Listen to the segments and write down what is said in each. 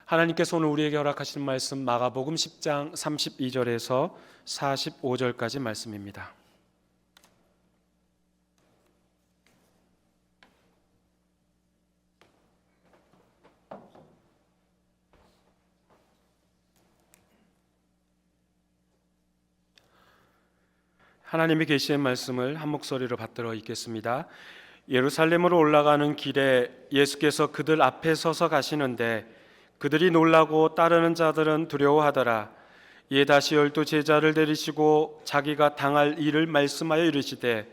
하나님께서 오늘 우리에게 허락하시는 말씀 마가복음 10장 32절에서 45절까지 말씀입니다. 하나님이 계시는 말씀을 한 목소리로 받들어 읽겠습니다. 예루살렘으로 올라가는 길에 예수께서 그들 앞에 서서 가시는데 그들이 놀라고 따르는 자들은 두려워하더라. 이에 다시 12 제자를 데리시고 자기가 당할 일을 말씀하여 이르시되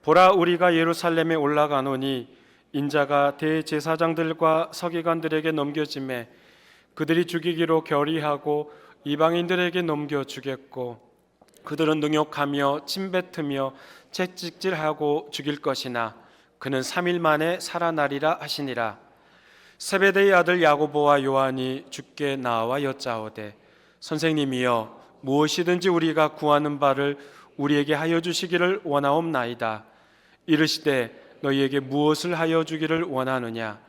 보라, 우리가 예루살렘에 올라가노니 인자가 대제사장들과 서기관들에게 넘겨지매 그들이 죽이기로 결의하고 이방인들에게 넘겨주겠고 그들은 능욕하며 침뱉으며 채찍질하고 죽일 것이나 그는 3일 만에 살아나리라 하시니라. 세베대의 아들 야고보와 요한이 주께 나와 여짜오되 선생님이여, 무엇이든지 우리가 구하는 바를 우리에게 하여 주시기를 원하옵나이다. 이르시되 너희에게 무엇을 하여 주기를 원하느냐?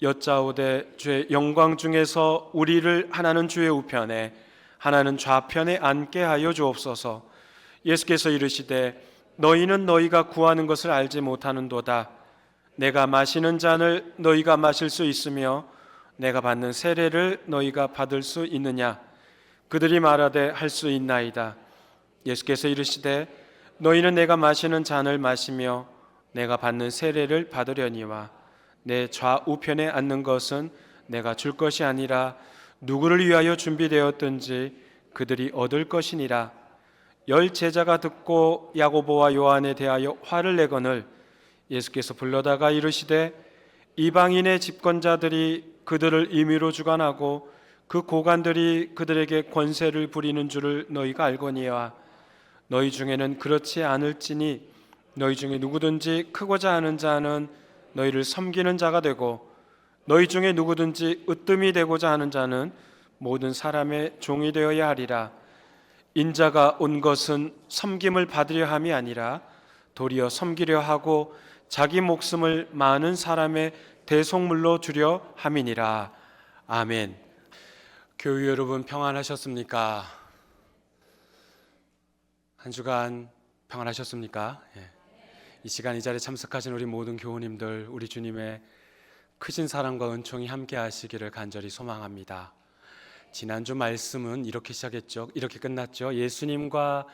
여짜오되 주의 영광 중에서 우리를 하나는 주의 우편에 하나는 좌편에 앉게 하여 주옵소서. 예수께서 이르시되 너희는 너희가 구하는 것을 알지 못하는도다. 내가 마시는 잔을 너희가 마실 수 있으며 내가 받는 세례를 너희가 받을 수 있느냐? 그들이 말하되 할 수 있나이다. 예수께서 이르시되 너희는 내가 마시는 잔을 마시며 내가 받는 세례를 받으려니와 내 좌우편에 앉는 것은 내가 줄 것이 아니라 누구를 위하여 준비되었든지 그들이 얻을 것이니라. 10 제자가 듣고 야고보와 요한에 대하여 화를 내거늘 예수께서 불러다가 이르시되 이방인의 집권자들이 그들을 임의로 주관하고 그 고관들이 그들에게 권세를 부리는 줄을 너희가 알거니와 너희 중에는 그렇지 않을지니 너희 중에 누구든지 크고자 하는 자는 너희를 섬기는 자가 되고 너희 중에 누구든지 으뜸이 되고자 하는 자는 모든 사람의 종이 되어야 하리라. 인자가 온 것은 섬김을 받으려 함이 아니라 도리어 섬기려 하고 자기 목숨을 많은 사람의 대속물로 주려 함이니라. 아멘. 교회 여러분, 평안하셨습니까? 한 주간 평안하셨습니까? 이 시간 이 자리에 참석하신 우리 모든 교우님들, 우리 주님의 크신 사랑과 은총이 함께 하시기를 간절히 소망합니다. 지난주 말씀은 이렇게 시작했죠. 이렇게 끝났죠. 예수님과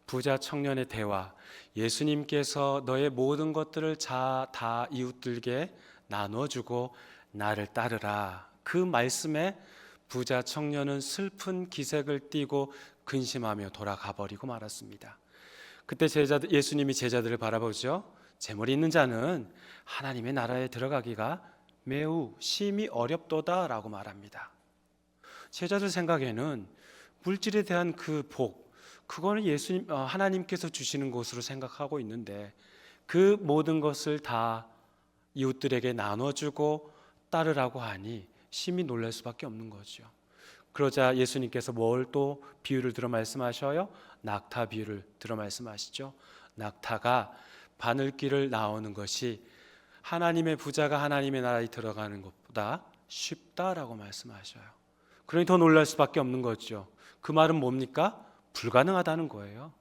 부자 청년의 대화. 예수님께서 너의 모든 것들을 다 이웃들에게 나눠주고 나를 따르라. 그 말씀에 부자 청년은 슬픈 기색을 띠고 근심하며 돌아가 버리고 말았습니다. 그때 예수님이 제자들을 바라보죠. 재물이 있는 자는 하나님의 나라에 들어가기가 매우 심히 어렵도다 라고 말합니다. 제자들 생각에는 물질에 대한 그 복, 그거는 하나님께서 주시는 것으로 생각하고 있는데 그 모든 것을 다 이웃들에게 나눠주고 따르라고 하니 심히 놀랄 수밖에 없는 거죠. 그러자 예수님께서 뭘 또 비유를 들어 말씀하셔요? 낙타 비유를 들어 말씀하시죠. 낙타가 바늘길을 나오는 것이 하나님의 부자가 하나님의 나라에 들어가는 것보다 쉽다라고 말씀하셔요. 그러니 더 놀랄 수밖에 없는 거죠. 그 말은 뭡니까? 불가능하다는 거예요.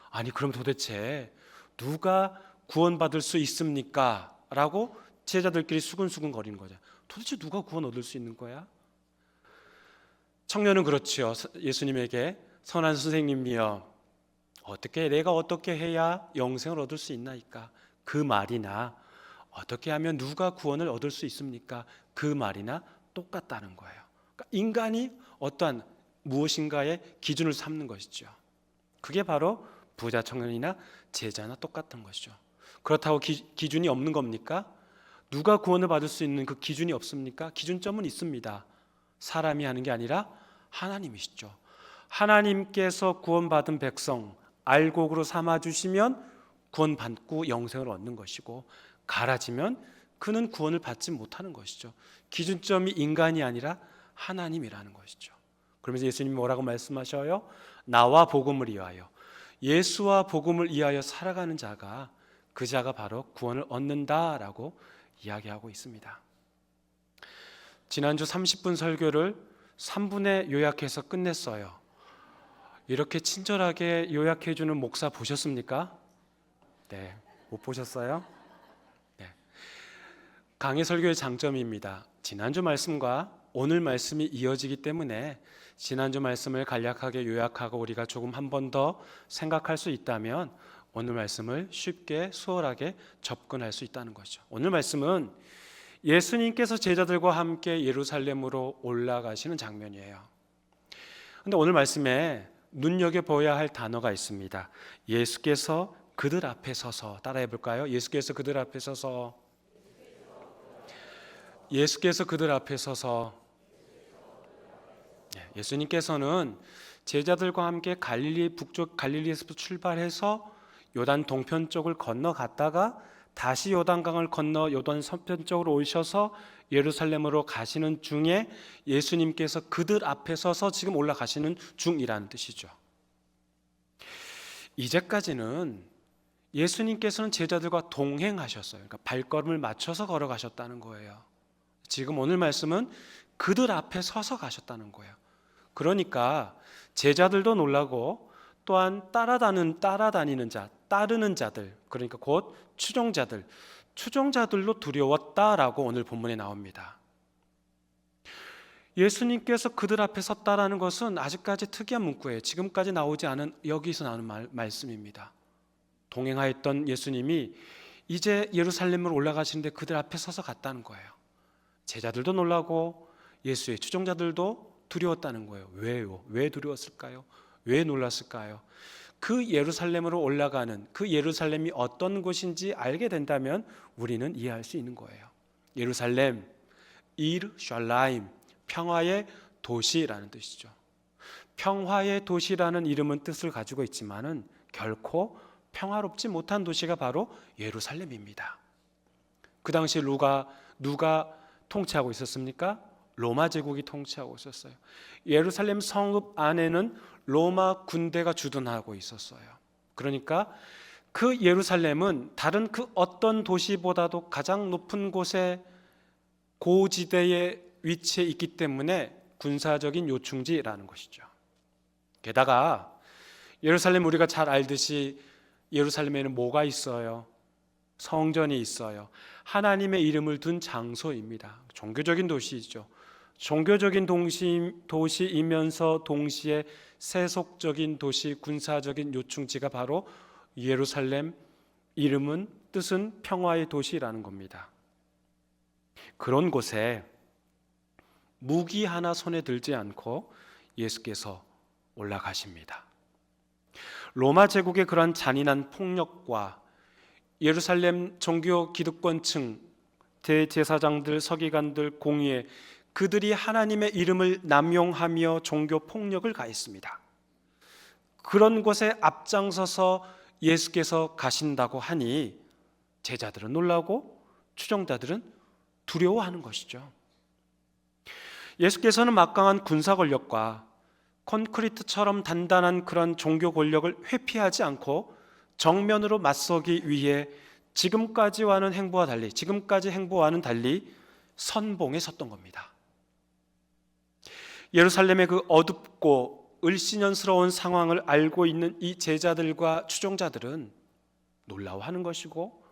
아니, 그럼 도대체 누가 구원받을 수 있습니까? 라고 제자들끼리 수근수근 거리는 거죠. 도대체 누가 구원 얻을 수 있는 거야? 청년은 그렇지요. 예수님에게 선한 선생님이여, 내가 어떻게 해야 영생을 얻을 수 있나이까? 그 말이나 어떻게 하면 누가 구원을 얻을 수 있습니까? 그 말이나 똑같다는 거예요. 그러니까 인간이 어떠한 무엇인가의 기준을 삼는 것이죠. 그게 바로 부자 청년이나 제자나 똑같은 것이죠. 그렇다고 기준이 없는 겁니까? 누가 구원을 받을 수 있는 그 기준이 없습니까? 기준점은 있습니다. 사람이 하는 게 아니라 하나님이시죠. 하나님께서 구원받은 백성 알곡으로 삼아주시면 구원받고 영생을 얻는 것이고, 갈아지면 그는 구원을 받지 못하는 것이죠. 기준점이 인간이 아니라 하나님이라는 것이죠. 그러면서 예수님이 뭐라고 말씀하셔요? 나와 복음을 위하여, 예수와 복음을 위하여 살아가는 자가, 그 자가 바로 구원을 얻는다라고 이야기하고 있습니다. 지난주 30분 설교를 3분에 요약해서 끝냈어요. 이렇게 친절하게 요약해 주는 목사 보셨습니까? 네, 못 보셨어요? 네. 강의 설교의 장점입니다. 지난주 말씀과 오늘 말씀이 이어지기 때문에 지난주 말씀을 간략하게 요약하고 우리가 조금 한 번 더 생각할 수 있다면 오늘 말씀을 쉽게 수월하게 접근할 수 있다는 거죠. 오늘 말씀은 예수님께서 제자들과 함께 예루살렘으로 올라가시는 장면이에요. 그런데 오늘 말씀에 눈여겨봐야 할 단어가 있습니다. 예수께서 그들 앞에 서서, 따라해 볼까요? 예수께서 그들 앞에 서서, 예수께서 그들 앞에 서서. 예수님께서는 제자들과 함께 갈릴리 북쪽 갈릴리에서 출발해서 요단 동편 쪽을 건너갔다가 다시 요단강을 건너 요단 서편 쪽으로 오셔서 예루살렘으로 가시는 중에 예수님께서 그들 앞에 서서 지금 올라가시는 중이라는 뜻이죠. 이제까지는 예수님께서는 제자들과 동행하셨어요. 그러니까 발걸음을 맞춰서 걸어가셨다는 거예요. 지금 오늘 말씀은 그들 앞에 서서 가셨다는 거예요. 그러니까 제자들도 놀라고 또한 따르는 자들, 그러니까 곧 추종자들로 두려웠다라고 오늘 본문에 나옵니다. 예수님께서 그들 앞에 섰다라는 것은 아직까지 특이한 문구예요. 지금까지 나오지 않은, 여기서 나오는 말씀입니다. 동행하였던 예수님이 이제 예루살렘으로 올라가시는데 그들 앞에 서서 갔다는 거예요. 제자들도 놀라고 예수의 추종자들도 두려웠다는 거예요. 왜요? 왜 두려웠을까요? 왜 놀랐을까요? 그 예루살렘으로 올라가는 그 예루살렘이 어떤 곳인지 알게 된다면 우리는 이해할 수 있는 거예요. 예루살렘, 이르샬라임, 평화의 도시라는 뜻이죠. 평화의 도시라는 이름은 뜻을 가지고 있지만은 결코 평화롭지 못한 도시가 바로 예루살렘입니다. 그 당시 누가 통치하고 있었습니까? 로마 제국이 통치하고 있었어요. 예루살렘 성읍 안에는 로마 군대가 주둔하고 있었어요. 그러니까 그 예루살렘은 다른 그 어떤 도시보다도 가장 높은 곳에 고지대에 위치해 있기 때문에 군사적인 요충지라는 것이죠. 게다가 예루살렘 우리가 잘 알듯이 예루살렘에는 뭐가 있어요? 성전이 있어요. 하나님의 이름을 둔 장소입니다. 종교적인 도시이죠. 종교적인 도시이면서 동시에 세속적인 도시, 군사적인 요충지가 바로 예루살렘, 뜻은 평화의 도시라는 겁니다. 그런 곳에 무기 하나 손에 들지 않고 예수께서 올라가십니다. 로마 제국의 그러한 잔인한 폭력과 예루살렘 종교 기득권층, 대제사장들, 서기관들 공의회, 그들이 하나님의 이름을 남용하며 종교 폭력을 가했습니다. 그런 곳에 앞장서서 예수께서 가신다고 하니 제자들은 놀라고 추종자들은 두려워하는 것이죠. 예수께서는 막강한 군사 권력과 콘크리트처럼 단단한 그런 종교 권력을 회피하지 않고 정면으로 맞서기 위해 지금까지 행보와는 달리 선봉에 섰던 겁니다. 예루살렘의 그 어둡고 을씨년스러운 상황을 알고 있는 이 제자들과 추종자들은 놀라워하는 것이고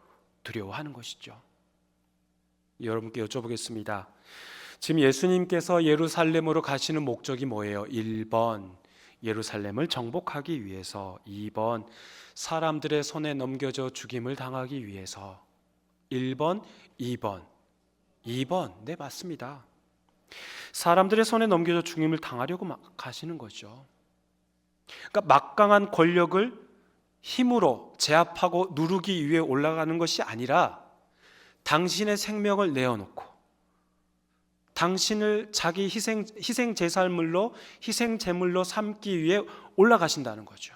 두려워하는 것이죠. 여러분께 여쭤보겠습니다. 지금 예수님께서 예루살렘으로 가시는 목적이 뭐예요? 1번, 예루살렘을 정복하기 위해서. 2번, 사람들의 손에 넘겨져 죽임을 당하기 위해서. 1번, 2번. 네, 맞습니다. 사람들의 손에 넘겨져 죽임을 당하려고 가시는 거죠. 그러니까 막강한 권력을 힘으로 제압하고 누르기 위해 올라가는 것이 아니라 당신의 생명을 내어놓고 당신을 자기 희생 제물로 삼기 위해 올라가신다는 거죠.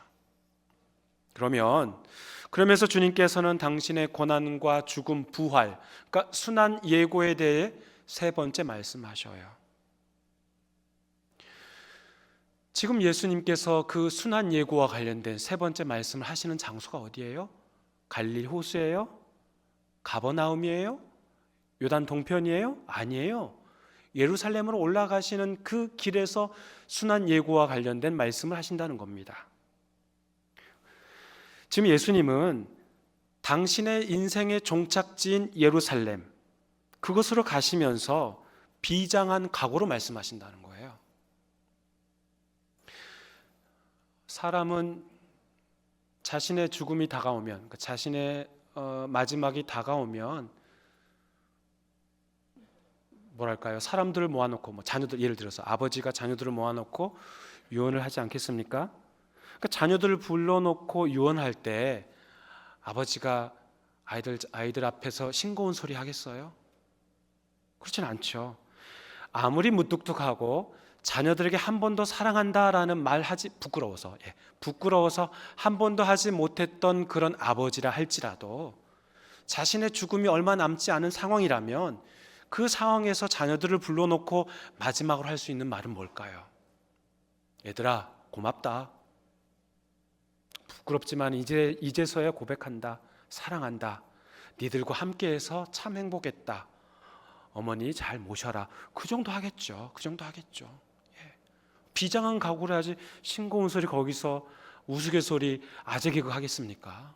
그러면서 주님께서는 당신의 고난과 죽음, 부활, 그러니까 순환 예고에 대해 세 번째 말씀하셔요. 지금 예수님께서 그 순환 예고와 관련된 세 번째 말씀을 하시는 장소가 어디예요? 갈릴리 호수예요? 가버나움이에요? 요단 동편이에요? 아니에요. 예루살렘으로 올라가시는 그 길에서 순환 예고와 관련된 말씀을 하신다는 겁니다. 지금 예수님은 당신의 인생의 종착지인 예루살렘, 그곳으로 가시면서 비장한 각오로 말씀하신다는 거예요. 사람은 자신의 죽음이 다가오면, 자신의 마지막이 다가오면 뭐랄까요? 사람들을 모아놓고, 자녀들, 예를 들어서 아버지가 자녀들을 모아놓고 유언을 하지 않겠습니까? 그러니까 자녀들을 불러놓고 유언할 때 아버지가 아이들 앞에서 싱거운 소리 하겠어요? 그렇진 않죠. 아무리 무뚝뚝하고 자녀들에게 한 번도 사랑한다라는 말 하지 부끄러워서 한 번도 하지 못했던 그런 아버지라 할지라도 자신의 죽음이 얼마 남지 않은 상황이라면 그 상황에서 자녀들을 불러놓고 마지막으로 할 수 있는 말은 뭘까요? 얘들아, 고맙다. 부끄럽지만 이제서야 고백한다. 사랑한다. 니들과 함께해서 참 행복했다. 어머니 잘 모셔라. 그 정도 하겠죠. 비장한 각오를 하지 싱거운 소리 거기서 우스갯소리 아재 개그 하겠습니까?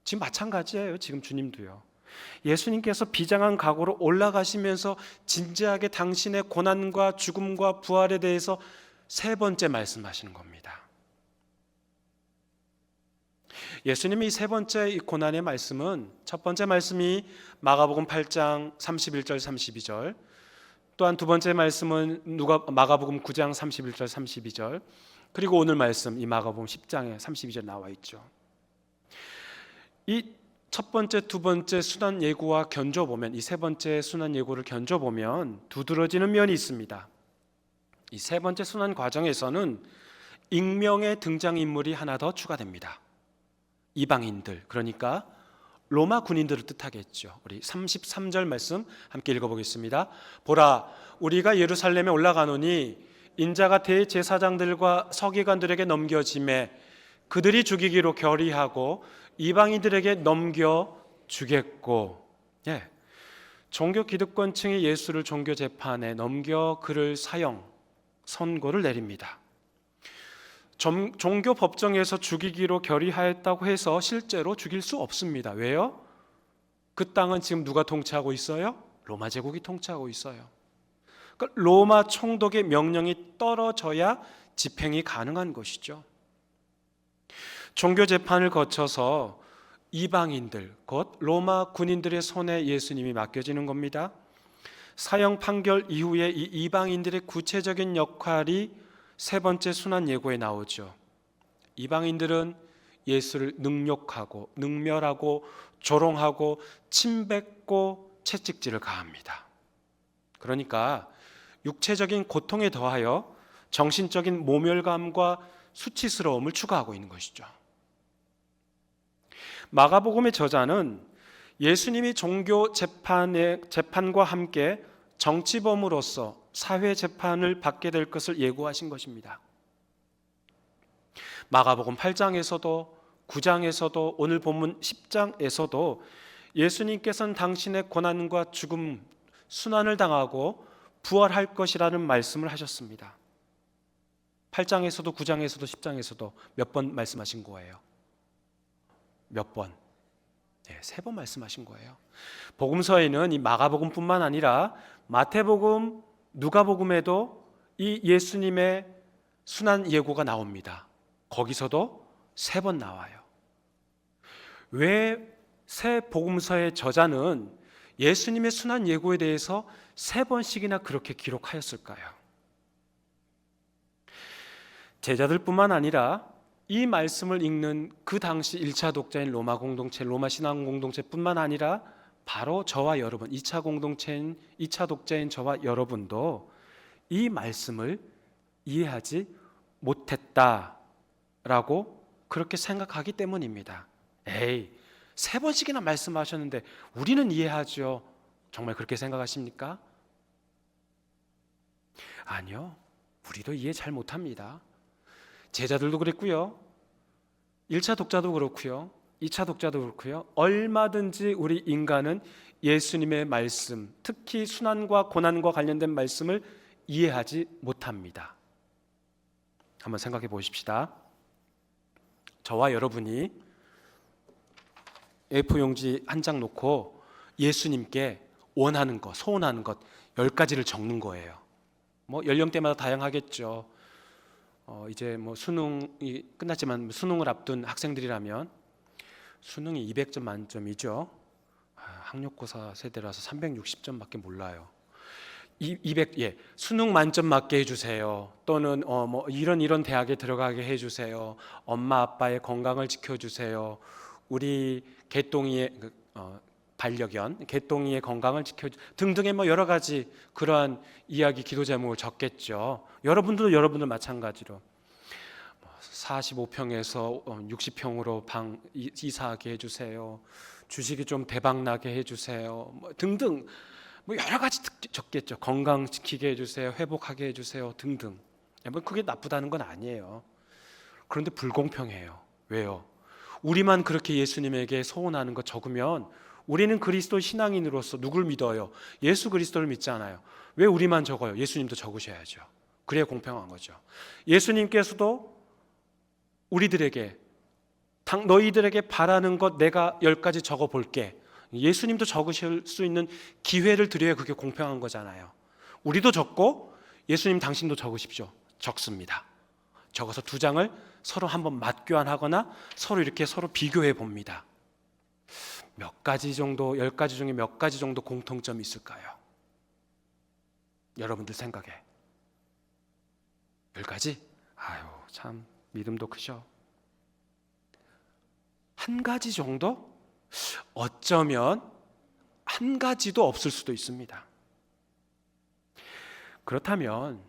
지금 마찬가지예요. 지금 주님도요. 예수님께서 비장한 각오로 올라가시면서 진지하게 당신의 고난과 죽음과 부활에 대해서 세 번째 말씀하시는 겁니다. 예수님이 세 번째 이 고난의 말씀은, 첫 번째 말씀이 마가복음 8장 31절 32절, 또한 두 번째 말씀은 마가복음 9장 31절 32절, 그리고 오늘 말씀 이 마가복음 10장에 32절 나와 있죠. 이 첫 번째, 두 번째 순환 예고와 견줘보면, 이 세 번째 순환 예고를 견줘보면 두드러지는 면이 있습니다. 이 세 번째 순환 과정에서는 익명의 등장인물이 하나 더 추가됩니다. 이방인들, 그러니까 로마 군인들을 뜻하겠죠. 우리 33절 말씀 함께 읽어보겠습니다. 보라, 우리가 예루살렘에 올라가노니 인자가 대제사장들과 서기관들에게 넘겨짐에 그들이 죽이기로 결의하고 이방인들에게 넘겨주겠고. 종교 기득권층이 예수를 종교 재판에 넘겨 그를 선고를 내립니다. 종교 법정에서 죽이기로 결의하였다고 해서 실제로 죽일 수 없습니다. 왜요? 그 땅은 지금 누가 통치하고 있어요? 로마 제국이 통치하고 있어요. 그러니까 로마 총독의 명령이 떨어져야 집행이 가능한 것이죠. 종교 재판을 거쳐서 이방인들, 곧 로마 군인들의 손에 예수님이 맡겨지는 겁니다. 사형 판결 이후에 이 이방인들의 구체적인 역할이 세 번째 순환 예고에 나오죠. 이방인들은 예수를 능멸하고 조롱하고 침뱉고 채찍질을 가합니다. 그러니까 육체적인 고통에 더하여 정신적인 모멸감과 수치스러움을 추가하고 있는 것이죠. 마가복음의 저자는 예수님이 종교 재판과 함께 정치범으로서 사회 재판을 받게 될 것을 예고하신 것입니다. 마가복음 8장에서도 9장에서도 오늘 본문 10장에서도 예수님께서는 당신의 고난과 죽음, 순환을 당하고 부활할 것이라는 말씀을 하셨습니다. 8장에서도 9장에서도 10장에서도 몇 번 말씀하신 거예요? 몇 번? 세 번 말씀하신 거예요. 복음서에는 이 마가복음뿐만 아니라 마태복음, 누가복음에도 이 예수님의 순환 예고가 나옵니다. 거기서도 세 번 나와요. 왜 새 복음서의 저자는 예수님의 순환 예고에 대해서 세 번씩이나 그렇게 기록하였을까요? 제자들뿐만 아니라 이 말씀을 읽는 그 당시 1차 독자인 로마 공동체, 로마 신앙 공동체뿐만 아니라 바로 저와 여러분, 2차 독자인 저와 여러분도 이 말씀을 이해하지 못했다라고 그렇게 생각하기 때문입니다. 세 번씩이나 말씀하셨는데 우리는 이해하죠. 정말 그렇게 생각하십니까? 아니요. 우리도 이해 잘 못합니다. 제자들도 그랬고요. 1차 독자도 그렇고요. 2차 독자도 그렇고요. 얼마든지 우리 인간은 예수님의 말씀, 특히 순환과 고난과 관련된 말씀을 이해하지 못합니다. 한번 생각해 보십시다. 저와 여러분이 A4 용지 한 장 놓고 예수님께 원하는 것, 소원하는 것 10가지를 적는 거예요. 뭐 연령대마다 다양하겠죠. 이제 뭐 수능이 끝났지만 수능을 앞둔 학생들이라면 수능이 200점 만점이죠. 학력고사 세대라서 360점밖에 몰라요. 200, 수능 만점 맞게 해주세요. 또는 뭐 이런 대학에 들어가게 해주세요. 엄마 아빠의 건강을 지켜주세요. 우리 개똥이의 반려견 개똥이의 건강을 등등의 뭐 여러 가지 그러한 이야기 기도 제목을 적겠죠. 여러분들 마찬가지로 45평에서 60평으로 방 이사하게 해주세요. 주식이 좀 대박 나게 해주세요. 뭐 등등 뭐 여러 가지 적겠죠. 건강 지키게 해주세요. 회복하게 해주세요. 등등. 뭐 그게 나쁘다는 건 아니에요. 그런데 불공평해요. 왜요? 우리만 그렇게 예수님에게 소원하는 거 적으면 우리는 그리스도 신앙인으로서 누굴 믿어요? 예수 그리스도를 믿잖아요. 왜 우리만 적어요? 예수님도 적으셔야죠. 그래야 공평한 거죠. 예수님께서도 우리들에게 너희들에게 바라는 것 내가 10가지 적어볼게. 예수님도 적으실 수 있는 기회를 드려야 그게 공평한 거잖아요. 우리도 적고 예수님 당신도 적으십시오. 적습니다. 적어서 2장을 서로 한번 맞교환하거나 서로 이렇게 서로 비교해 봅니다. 몇 가지 정도, 10가지 중에 몇 가지 정도 공통점이 있을까요? 여러분들 생각에 10가지? 아유 참 믿음도 크셔. 한 가지 정도? 어쩌면 한 가지도 없을 수도 있습니다. 그렇다면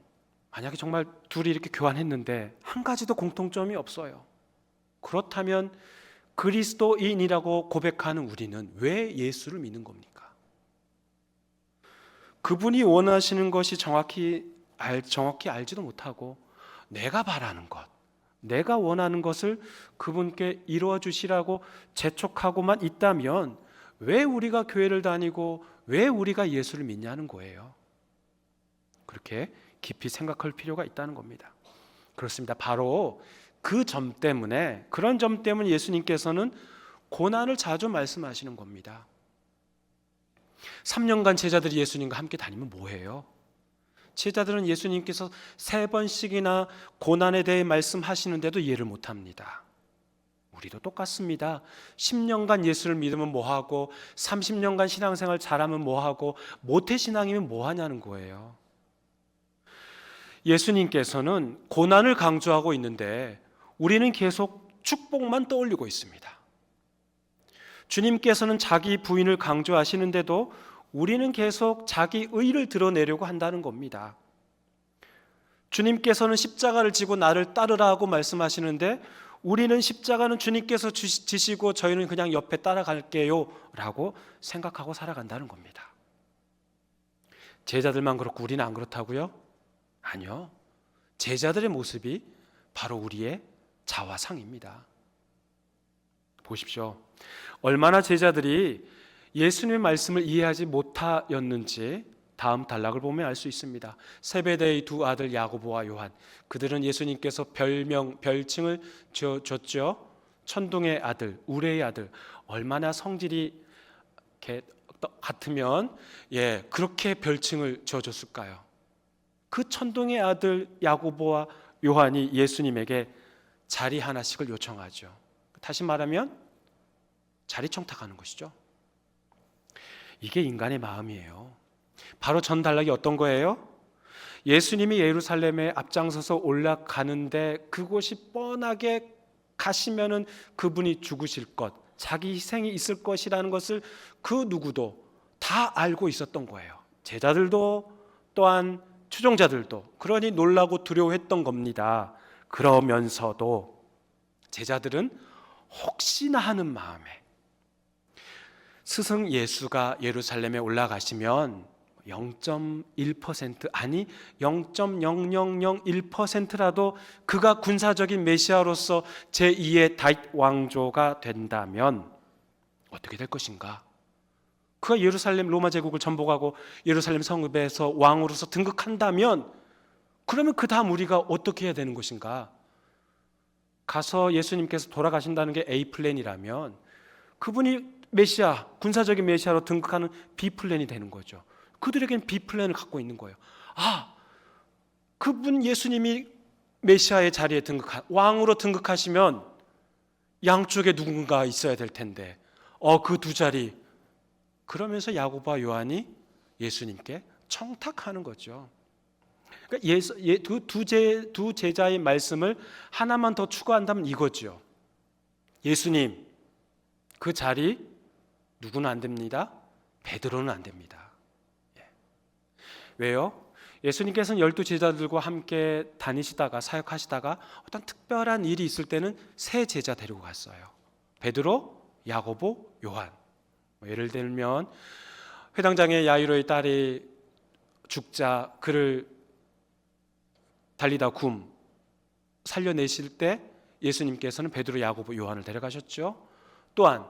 만약에 정말 둘이 이렇게 교환했는데 한 가지도 공통점이 없어요. 그렇다면 그리스도인이라고 고백하는 우리는 왜 예수를 믿는 겁니까? 그분이 원하시는 것이 정확히 알지도 못하고 내가 바라는 것, 내가 원하는 것을 그분께 이루어 주시라고 재촉하고만 있다면 왜 우리가 교회를 다니고 왜 우리가 예수를 믿냐는 거예요. 그렇게 깊이 생각할 필요가 있다는 겁니다. 그렇습니다. 바로 그런 점 때문에 예수님께서는 고난을 자주 말씀하시는 겁니다. 3년간 제자들이 예수님과 함께 다니면 뭐해요? 제자들은 예수님께서 3번씩이나 고난에 대해 말씀하시는데도 이해를 못합니다. 우리도 똑같습니다. 10년간 예수를 믿으면 뭐하고 30년간 신앙생활 잘하면 뭐하고 모태신앙이면 뭐하냐는 거예요. 예수님께서는 고난을 강조하고 있는데 우리는 계속 축복만 떠올리고 있습니다. 주님께서는 자기 부인을 강조하시는데도 우리는 계속 자기 의를 드러내려고 한다는 겁니다. 주님께서는 십자가를 지고 나를 따르라고 말씀하시는데 우리는 십자가는 주님께서 지시고 저희는 그냥 옆에 따라갈게요 라고 생각하고 살아간다는 겁니다. 제자들만 그렇고 우리는 안 그렇다고요? 아니요. 제자들의 모습이 바로 우리의 자화상입니다. 보십시오. 얼마나 제자들이 예수님의 말씀을 이해하지 못하였는지 다음 단락을 보면 알 수 있습니다. 세베대의 2 아들 야고보와 요한, 그들은 예수님께서 별칭을 줬죠. 천둥의 아들, 우레의 아들. 얼마나 성질이 같으면 그렇게 별칭을 지어줬을까요? 그 천둥의 아들 야고보와 요한이 예수님에게 자리 하나씩을 요청하죠. 다시 말하면 자리 청탁하는 것이죠. 이게 인간의 마음이에요. 바로 전 단락이 어떤 거예요? 예수님이 예루살렘에 앞장서서 올라가는데 그곳이 뻔하게 가시면은 그분이 죽으실 것, 자기 희생이 있을 것이라는 것을 그 누구도 다 알고 있었던 거예요. 제자들도 또한 추종자들도. 그러니 놀라고 두려워했던 겁니다. 그러면서도 제자들은 혹시나 하는 마음에 스승 예수가 예루살렘에 올라가시면 0.1% 아니 0.0001%라도 그가 군사적인 메시아로서 제2의 다윗 왕조가 된다면 어떻게 될 것인가 그가 예루살렘 로마 제국을 전복하고 예루살렘 성읍에서 왕으로서 등극한다면 그러면 그 다음 우리가 어떻게 해야 되는 것인가? 가서 예수님께서 돌아가신다는 게 A 플랜이라면 그분이 메시아, 군사적인 메시아로 등극하는 B 플랜이 되는 거죠. 그들에게는 B 플랜을 갖고 있는 거예요. 그분 예수님이 메시아의 자리에 왕으로 등극하시면 양쪽에 누군가 있어야 될 텐데 그 두 자리, 그러면서 야고보와 요한이 예수님께 청탁하는 거죠. 그러니까 두 제자의 말씀을 하나만 더 추가한다면 이거죠. 예수님, 그 자리 누구는 안 됩니다. 베드로는 안 됩니다. 왜요? 예수님께서는 12 제자들과 함께 다니시다가 사역하시다가 어떤 특별한 일이 있을 때는 세 제자 데리고 갔어요. 베드로, 야고보, 요한. 예를 들면 회당장의 야이로의 딸이 죽자 그를 달리다 살려내실 때 예수님께서는 베드로, 야고보, 요한을 데려가셨죠. 또한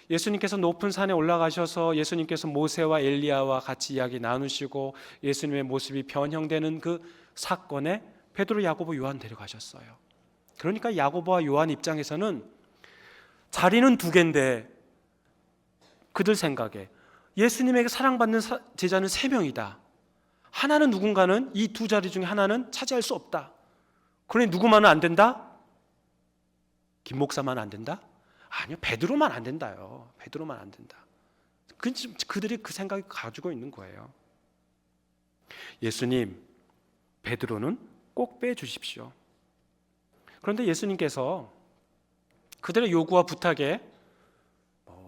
예수님께서 높은 산에 올라가셔서 예수님께서 모세와 엘리야와 같이 이야기 나누시고 예수님의 모습이 변형되는 그 사건에 베드로, 야고보, 요한 데려가셨어요. 그러니까 야고보와 요한 입장에서는 자리는 두 개인데 그들 생각에 예수님에게 사랑받는 제자는 세 명이다. 하나는 누군가는 이 두 자리 중에 하나는 차지할 수 없다. 그러니 누구만은 안 된다? 김 목사만 안 된다? 아니요, 베드로만 안 된다요. 베드로만 안 된다. 그들이 그 생각을 가지고 있는 거예요. 예수님, 베드로는 꼭 빼주십시오. 그런데 예수님께서 그들의 요구와 부탁에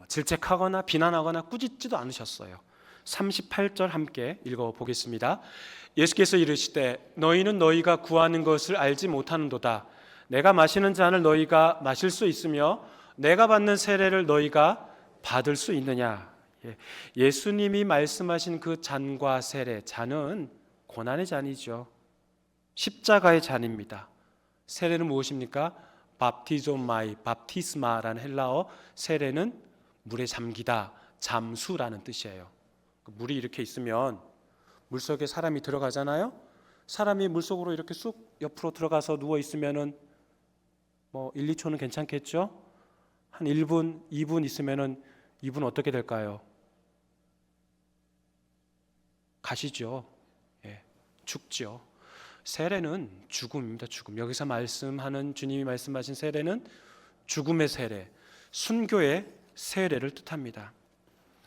질책하거나 비난하거나 꾸짖지도 않으셨어요. 38절 함께 읽어보겠습니다. 예수께서 이르시되 너희는 너희가 구하는 것을 알지 못하는도다. 내가 마시는 잔을 너희가 마실 수 있으며 내가 받는 세례를 너희가 받을 수 있느냐. 예수님이 말씀하신 그 잔과 세례, 잔은 고난의 잔이죠. 십자가의 잔입니다. 세례는 무엇입니까? 밥티조마이, 밥티스마라는 헬라어. 세례는 물에 잠기다, 잠수라는 뜻이에요. 물이 이렇게 있으면 물속에 사람이 들어가잖아요. 사람이 물속으로 이렇게 쑥 옆으로 들어가서 누워 있으면은 1, 2초는 괜찮겠죠? 한 1분, 2분 있으면은 이분 어떻게 될까요? 가시죠. 죽죠. 세례는 죽음입니다. 죽음. 여기서 말씀하는 주님이 말씀하신 세례는 죽음의 세례, 순교의 세례를 뜻합니다.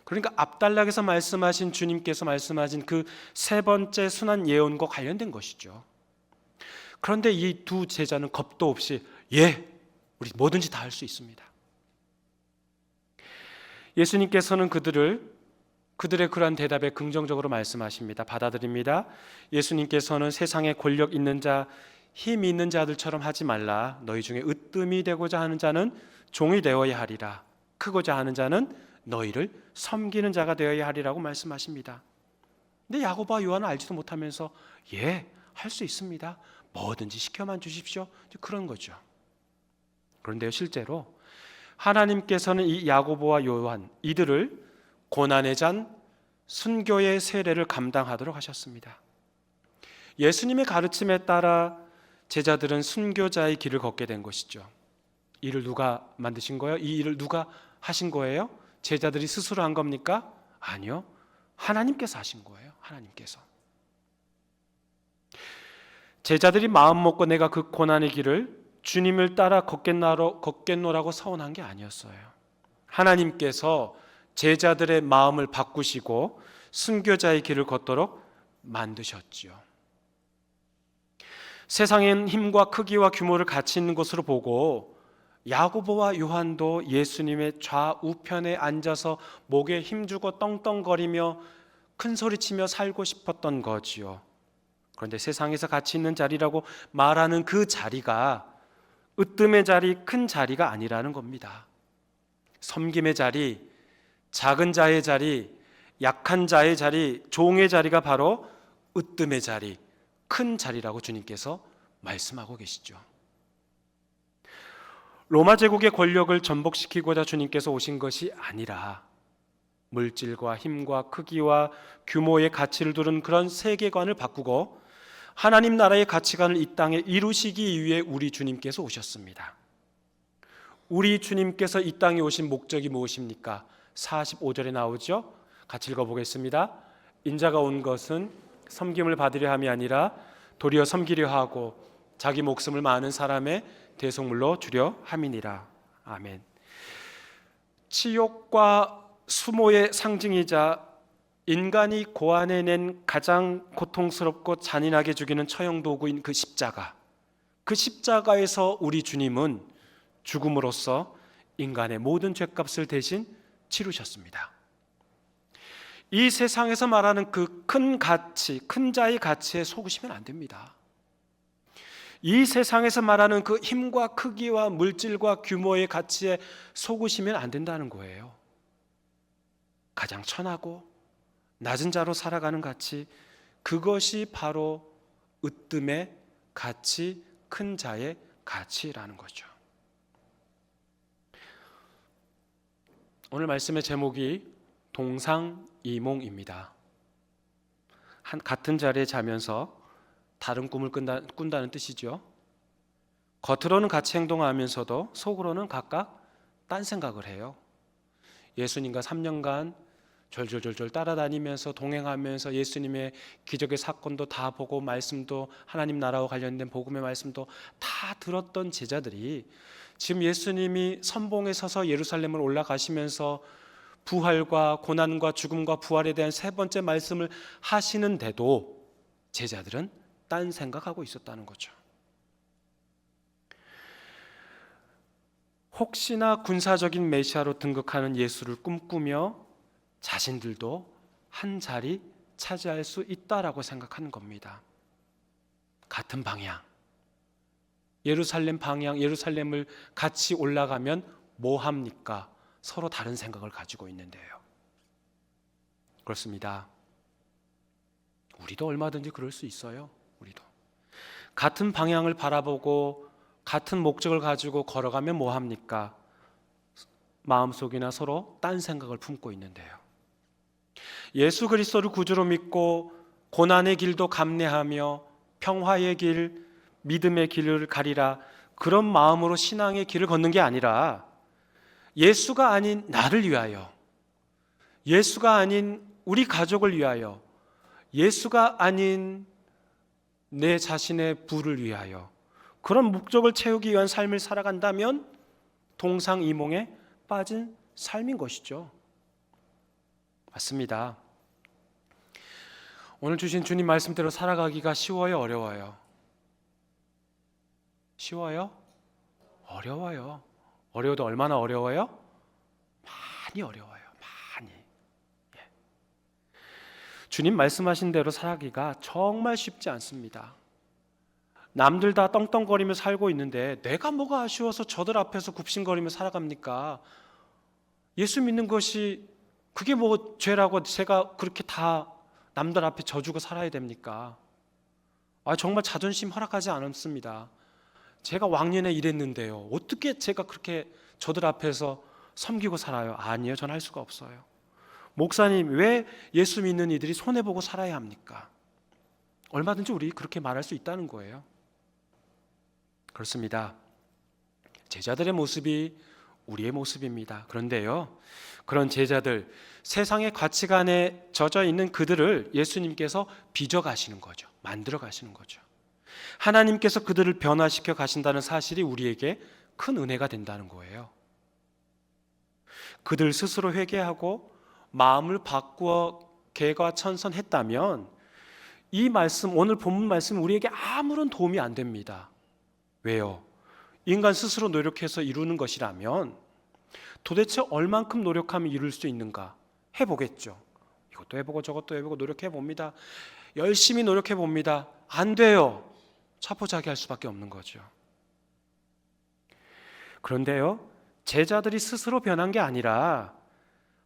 그러니까 앞단락에서 말씀하신 주님께서 말씀하신 그 세 번째 순환 예언과 관련된 것이죠. 그런데 이 두 제자는 겁도 없이 우리 뭐든지 다 할 수 있습니다. 예수님께서는 그들의 그러한 대답에 긍정적으로 말씀하십니다. 받아들입니다. 예수님께서는 세상에 권력 있는 자, 힘 있는 자들처럼 하지 말라. 너희 중에 으뜸이 되고자 하는 자는 종이 되어야 하리라. 크고자 하는 자는 너희를 섬기는 자가 되어야 하리라고 말씀하십니다. 근데 야고보와 요한은 알지도 못하면서 할 수 있습니다. 뭐든지 시켜만 주십시오. 그런 거죠. 그런데요, 실제로 하나님께서는 이 야고보와 요한 이들을 고난의 잔, 순교의 세례를 감당하도록 하셨습니다. 예수님의 가르침에 따라 제자들은 순교자의 길을 걷게 된 것이죠. 이를 누가 만드신 거예요? 이 일을 누가 하신 거예요? 제자들이 스스로 한 겁니까? 아니요. 하나님께서 하신 거예요. 하나님께서. 제자들이 마음 먹고 내가 그 고난의 길을 주님을 따라 걷겠노라고 서원한 게 아니었어요. 하나님께서 제자들의 마음을 바꾸시고 순교자의 길을 걷도록 만드셨지요. 세상엔 힘과 크기와 규모를 같이 있는 것으로 보고 야고보와 요한도 예수님의 좌우편에 앉아서 목에 힘주고 떵떵거리며 큰 소리치며 살고 싶었던 거지요. 그런데 세상에서 같이 있는 자리라고 말하는 그 자리가 으뜸의 자리, 큰 자리가 아니라는 겁니다. 섬김의 자리, 작은 자의 자리, 약한 자의 자리, 종의 자리가 바로 으뜸의 자리, 큰 자리라고 주님께서 말씀하고 계시죠. 로마 제국의 권력을 전복시키고자 주님께서 오신 것이 아니라 물질과 힘과 크기와 규모의 가치를 두는 그런 세계관을 바꾸고 하나님 나라의 가치관을 이 땅에 이루시기 위해 우리 주님께서 오셨습니다. 우리 주님께서 이 땅에 오신 목적이 무엇입니까? 45절에 나오죠. 같이 읽어보겠습니다. 인자가 온 것은 섬김을 받으려 함이 아니라 도리어 섬기려 하고 자기 목숨을 많은 사람의 대속물로 주려 함이니라. 아멘. 치욕과 수모의 상징이자 인간이 고안해낸 가장 고통스럽고 잔인하게 죽이는 처형 도구인 그 십자가, 그 십자가에서 우리 주님은 죽음으로써 인간의 모든 죄값을 대신 치르셨습니다. 이 세상에서 말하는 그 큰 가치, 큰 자의 가치에 속으시면 안 됩니다. 이 세상에서 말하는 그 힘과 크기와 물질과 규모의 가치에 속으시면 안 된다는 거예요. 가장 천하고 낮은 자로 살아가는 가치, 그것이 바로 으뜸의 가치, 큰 자의 가치라는 거죠. 오늘 말씀의 제목이 동상이몽입니다. 같은 자리에 자면서 다른 꿈을 꾼다는 뜻이죠. 겉으로는 같이 행동하면서도 속으로는 각각 딴 생각을 해요. 예수님과 3년간 졸졸졸졸 따라다니면서 동행하면서 예수님의 기적의 사건도 다 보고 말씀도 하나님 나라와 관련된 복음의 말씀도 다 들었던 제자들이 지금 예수님이 선봉에 서서 예루살렘을 올라가시면서 부활과 고난과 죽음과 부활에 대한 세 번째 말씀을 하시는데도 제자들은 딴 생각하고 있었다는 거죠. 혹시나 군사적인 메시아로 등극하는 예수를 꿈꾸며 자신들도 한 자리 차지할 수 있다라고 생각하는 겁니다. 같은 방향, 예루살렘 방향, 예루살렘을 같이 올라가면 뭐 합니까? 서로 다른 생각을 가지고 있는데요. 그렇습니다. 우리도 얼마든지 그럴 수 있어요. 우리도 같은 방향을 바라보고 같은 목적을 가지고 걸어가면 뭐 합니까? 마음속이나 서로 딴 생각을 품고 있는데요. 예수 그리스도를 구주로 믿고 고난의 길도 감내하며 평화의 길, 믿음의 길을 가리라, 그런 마음으로 신앙의 길을 걷는 게 아니라 예수가 아닌 나를 위하여, 예수가 아닌 우리 가족을 위하여, 예수가 아닌 내 자신의 부를 위하여 그런 목적을 채우기 위한 삶을 살아간다면 동상이몽에 빠진 삶인 것이죠. 맞습니다. 오늘 주신 주님 말씀대로 살아가기가 쉬워요, 어려워요? 쉬워요? 어려워요. 어려워도 얼마나 어려워요? 많이 어려워요. 많이. 예. 주님 말씀하신 대로 살아가기가 정말 쉽지 않습니다. 남들 다 떵떵거리며 살고 있는데 내가 뭐가 아쉬워서 저들 앞에서 굽신거리며 살아갑니까? 예수 믿는 것이 그게 뭐 죄라고 제가 그렇게 다 남들 앞에 져주고 살아야 됩니까? 정말 자존심 허락하지 않습니다. 제가 왕년에 이랬는데요, 어떻게 제가 그렇게 저들 앞에서 섬기고 살아요? 아니요, 전 할 수가 없어요. 목사님, 왜 예수 믿는 이들이 손해보고 살아야 합니까? 얼마든지 우리 그렇게 말할 수 있다는 거예요. 그렇습니다. 제자들의 모습이 우리의 모습입니다. 그런데요, 그런 제자들, 세상의 가치관에 젖어 있는 그들을 예수님께서 빚어 가시는 거죠. 만들어 가시는 거죠. 하나님께서 그들을 변화시켜 가신다는 사실이 우리에게 큰 은혜가 된다는 거예요. 그들 스스로 회개하고 마음을 바꾸어 개과천선했다면 이 말씀, 오늘 본문 말씀 우리에게 아무런 도움이 안 됩니다. 왜요? 인간 스스로 노력해서 이루는 것이라면 도대체 얼만큼 노력하면 이룰 수 있는가? 해보겠죠. 이것도 해보고 저것도 해보고 노력해봅니다. 열심히 노력해봅니다. 안 돼요. 자포자기할 수밖에 없는 거죠. 그런데요, 제자들이 스스로 변한 게 아니라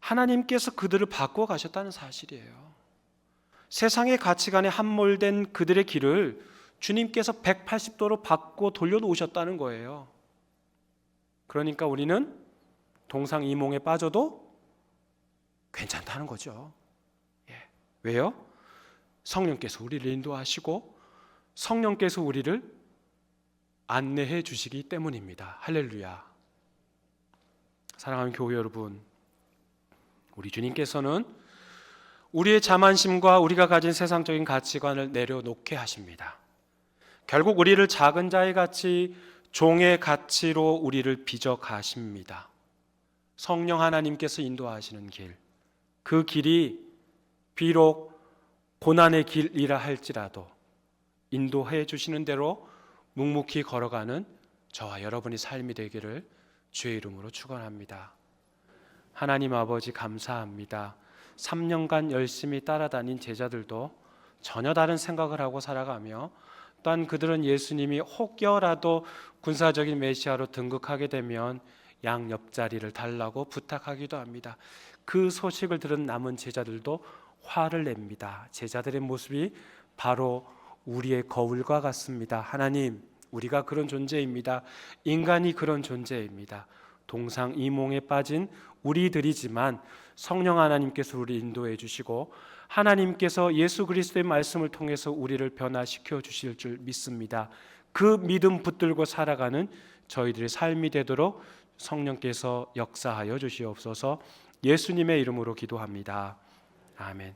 하나님께서 그들을 바꾸어 가셨다는 사실이에요. 세상의 가치관에 함몰된 그들의 길을 주님께서 180도로 바꿔 돌려놓으셨다는 거예요. 그러니까 우리는 동상이몽에 빠져도 괜찮다는 거죠. 예. 왜요? 성령께서 우리를 인도하시고 성령께서 우리를 안내해 주시기 때문입니다. 할렐루야. 사랑하는 교회 여러분, 우리 주님께서는 우리의 자만심과 우리가 가진 세상적인 가치관을 내려놓게 하십니다. 결국 우리를 작은 자의 가치, 종의 가치로 우리를 빚어 가십니다. 성령 하나님께서 인도하시는 길, 그 길이 비록 고난의 길이라 할지라도 인도해 주시는 대로 묵묵히 걸어가는 저와 여러분의 삶이 되기를 주의 이름으로 축원합니다. 하나님 아버지 감사합니다. 3년간 열심히 따라다닌 제자들도 전혀 다른 생각을 하고 살아가며, 또한 그들은 예수님이 혹여라도 군사적인 메시아로 등극하게 되면 양 옆자리를 달라고 부탁하기도 합니다. 그 소식을 들은 남은 제자들도 화를 냅니다. 제자들의 모습이 바로 우리의 거울과 같습니다. 하나님, 우리가 그런 존재입니다. 인간이 그런 존재입니다. 동상이몽에 빠진 우리들이지만 성령 하나님께서 우리를 인도해 주시고 하나님께서 예수 그리스도의 말씀을 통해서 우리를 변화시켜 주실 줄 믿습니다. 그 믿음 붙들고 살아가는 저희들의 삶이 되도록 성령께서 역사하여 주시옵소서. 예수님의 이름으로 기도합니다. 아멘.